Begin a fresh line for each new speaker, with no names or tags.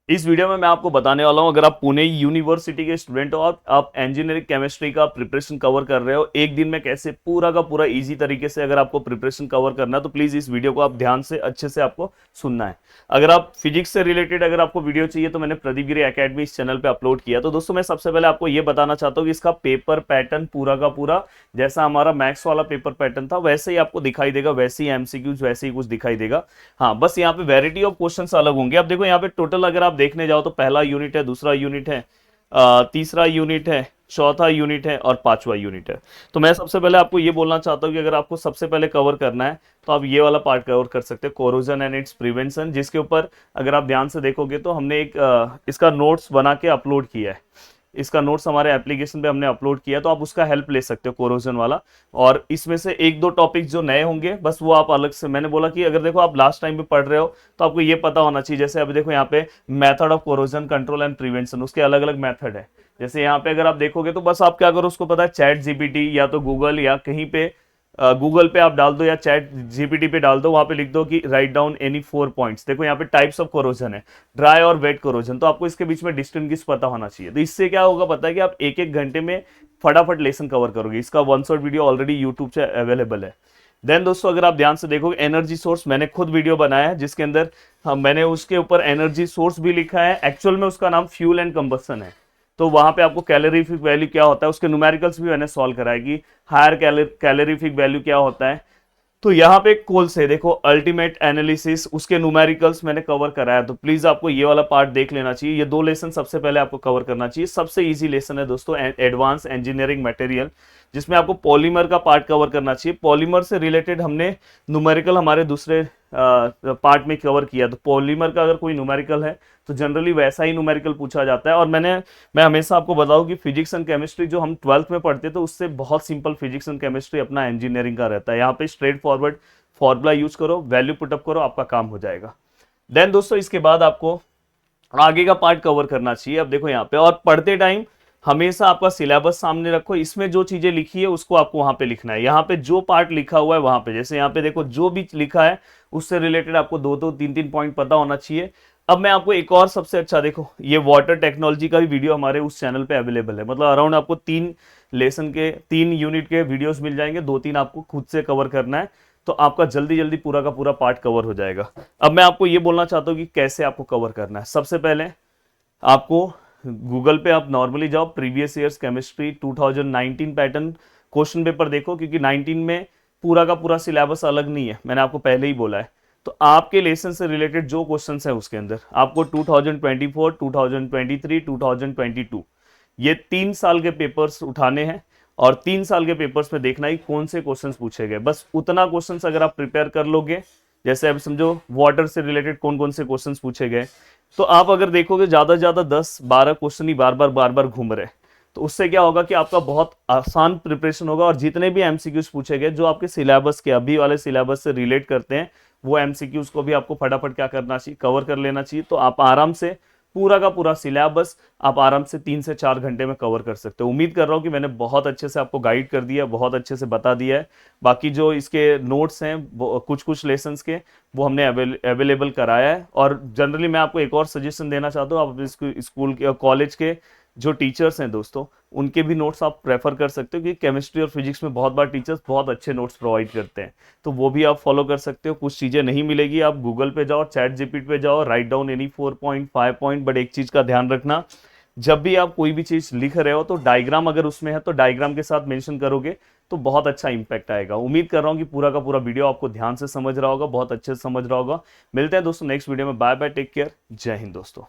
इस वीडियो में मैं आपको बताने वाला हूं, अगर आप पुणे यूनिवर्सिटी के स्टूडेंट हो, आप इंजीनियरिंग केमिस्ट्री का प्रिपरेशन कवर कर रहे हो, एक दिन में कैसे पूरा का पूरा इजी तरीके से अगर आपको प्रिपरेशन कवर करना है तो प्लीज इस वीडियो को आप ध्यान से अच्छे से आपको सुनना है। अगर आप फिजिक्स से रिलेटेड अगर आपको वीडियो चाहिए तो मैंने प्रदीप गिरी एकेडमी इस चैनल पे अपलोड किया। तो दोस्तों मैं सबसे पहले आपको ये बताना चाहता हूँ कि इसका पेपर पैटर्न पूरा का पूरा जैसा हमारा मैथ्स वाला पेपर पैटर्न था वैसे ही आपको दिखाई देगा, वैसे ही एमसीक्यूज वैसे ही कुछ दिखाई देगा। हाँ, बस यहाँ पे वैरायटी ऑफ क्वेश्चंस अलग होंगे। अब देखो यहाँ पे टोटल अगर आप देखने जाओ तो पहला यूनिट है, दूसरा यूनिट है, तीसरा यूनिट है, चौथा यूनिट है और पांचवा यूनिट है। तो मैं सबसे पहले आपको ये बोलना चाहता हूँ कि अगर आपको सबसे पहले कवर करना है तो आप ये वाला पार्ट कवर कर सकते हैं, कोरोजन एंड इट्स प्रिवेंशन, जिसके ऊपर अगर आप ध्यान से देखोगे तो हमने एक इसका नोट्स बना के अपलोड किया है। इसका नोट्स हमारे एप्लीकेशन पे हमने अपलोड किया, तो आप उसका हेल्प ले सकते हो, कोरोजन वाला। और इसमें से एक दो टॉपिक जो नए होंगे बस वो आप अलग से, मैंने बोला कि अगर देखो आप लास्ट टाइम पे पढ़ रहे हो तो आपको ये पता होना चाहिए। जैसे अभी देखो यहाँ पे method of corrosion control and prevention, उसके अलग अलग मेथड है। जैसे यहाँ पे अगर आप देखोगे तो बस आप क्या करो, उसको पता है चैट जीपीटी या तो गूगल या कहीं पे गूगल पे आप डाल दो या चैट जीपीटी पे डाल दो, वहां पे लिख दो कि राइट डाउन एनी 4 पॉइंट्स। देखो यहाँ पे टाइप्स ऑफ कोरोजन है, ड्राई और वेट कोरोजन, तो आपको इसके बीच में डिस्टिंग्विश पता होना चाहिए। तो इससे क्या होगा पता है कि आप एक एक घंटे में फटाफट लेसन कवर करोगे। इसका one shot video already YouTube से अवेलेबल है। देन दोस्तों अगर आप ध्यान से देखोगे एनर्जी सोर्स, मैंने खुद वीडियो बनाया है जिसके अंदर मैंने उसके ऊपर एनर्जी सोर्स भी लिखा है। एक्चुअल में उसका नाम फ्यूल एंड कंबस्शन है। तो वहां पे आपको कैलोरीफिक वैल्यू क्या होता है, उसके न्यूमेरिकल्स भी मैंने सॉल्व कराएगी। हायर कैलोरीफिक वैल्यू क्या होता है, तो यहाँ पे कोल से देखो अल्टीमेट एनालिसिस, उसके न्यूमेरिकल्स मैंने कवर कराया। तो प्लीज आपको ये वाला पार्ट देख लेना चाहिए। ये दो लेसन सबसे पहले आपको कवर करना चाहिए। सबसे इजी लेसन है दोस्तों एडवांस इंजीनियरिंग मटेरियल, जिसमें आपको पॉलीमर का पार्ट कवर करना चाहिए। पॉलीमर से रिलेटेड हमने न्यूमेरिकल हमारे दूसरे पार्ट में कवर किया। तो पॉलीमर का अगर कोई न्यूमेरिकल है तो जनरली वैसा ही न्यूमेरिकल पूछा जाता है। और मैं हमेशा आपको बताऊं कि फिजिक्स एंड केमिस्ट्री जो हम 12th में पढ़ते तो उससे बहुत सिंपल फिजिक्स एंड केमिस्ट्री अपना इंजीनियरिंग का रहता है। यहाँ पे स्ट्रेट फॉरवर्ड फॉर्मूला यूज करो, वैल्यू पुटअप करो, आपका काम हो जाएगा। देन दोस्तों इसके बाद आपको आगे का पार्ट कवर करना चाहिए। अब देखो यहाँ पे, और पढ़ते टाइम हमेशा आपका सिलेबस सामने रखो, इसमें जो चीजें लिखी है उसको आपको वहां पे लिखना है। यहाँ पे जो पार्ट लिखा हुआ है वहां पे, जैसे यहाँ पे देखो जो भी लिखा है उससे रिलेटेड आपको दो दो तीन तीन पॉइंट पता होना चाहिए। अब मैं आपको एक और सबसे अच्छा, देखो ये वाटर टेक्नोलॉजी का भी वीडियो हमारे उस चैनल पे अवेलेबल है। मतलब अराउंड आपको 3 यूनिट के वीडियोस मिल जाएंगे, 2-3 आपको खुद से कवर करना है, तो आपका जल्दी जल्दी पूरा का पूरा पार्ट कवर हो जाएगा। अब मैं आपको ये बोलना चाहता हूँ कि कैसे आपको कवर करना है। सबसे पहले आपको गूगल पे आप नॉर्मली जाओ, previous years chemistry 2019 pattern question paper देखो, क्योंकि 19 में पूरा का पूरा सिलेबस अलग नहीं है, मैंने आपको पहले ही बोला है। तो आपके लेसन से रिलेटेड जो क्वेश्चंस हैं उसके अंदर आपको 2024, 2023, 2022 ये 3 साल के पेपर्स उठाने हैं और 3 साल के पेपर्स में देखना ही कौन से क्वेश्चंस पूछे गए। बस उतना क्वेश्चंस अगर आप प्रिपेयर कर लोगे, जैसे अब समझो वाटर से रिलेटेड कौन कौन से क्वेश्चंस पूछे गए, तो आप अगर देखोगे ज्यादा से ज्यादा 10-12 क्वेश्चन ही बार बार घूम रहे, तो उससे क्या होगा कि आपका बहुत आसान प्रिपरेशन होगा। और जितने भी एमसीक्यूज पूछे गए जो आपके सिलेबस के अभी वाले सिलेबस से रिलेट करते हैं, वो एमसीक्यूज को भी आपको फटाफट क्या करना चाहिए, कवर कर लेना चाहिए। तो आप आराम से पूरा का पूरा सिलेबस आप आराम से 3 से 4 घंटे में कवर कर सकते हो। उम्मीद कर रहा हूँ कि मैंने बहुत अच्छे से आपको गाइड कर दिया, बहुत अच्छे से बता दिया है। बाकी जो इसके नोट्स हैं कुछ कुछ लेसन्स के वो हमने अवेलेबल कराया है। और जनरली मैं आपको एक और सजेशन देना चाहता हूँ, आप स्कूल के कॉलेज के जो टीचर्स हैं दोस्तों, उनके भी नोट्स आप प्रेफर कर सकते हो, क्योंकि केमिस्ट्री और फिजिक्स में बहुत बार टीचर्स बहुत अच्छे नोट्स प्रोवाइड करते हैं, तो वो भी आप फॉलो कर सकते हो। कुछ चीज़ें नहीं मिलेगी, आप गूगल पे जाओ, चैट जीपीटी पे जाओ, write down any 4 point 5 point. But एक चीज़ का ध्यान रखना, जब भी आप कोई भी चीज़ लिख रहे हो तो डायग्राम अगर उसमें है तो डायग्राम के साथ मेंशन करोगे तो बहुत अच्छा इंपैक्ट आएगा। उम्मीद कर रहा हूँ कि पूरा का पूरा वीडियो आपको ध्यान से समझ रहा होगा, बहुत अच्छे से समझ रहा होगा। मिलते हैं दोस्तों नेक्स्ट वीडियो में। बाय बाय, टेक केयर, जय हिंद दोस्तों।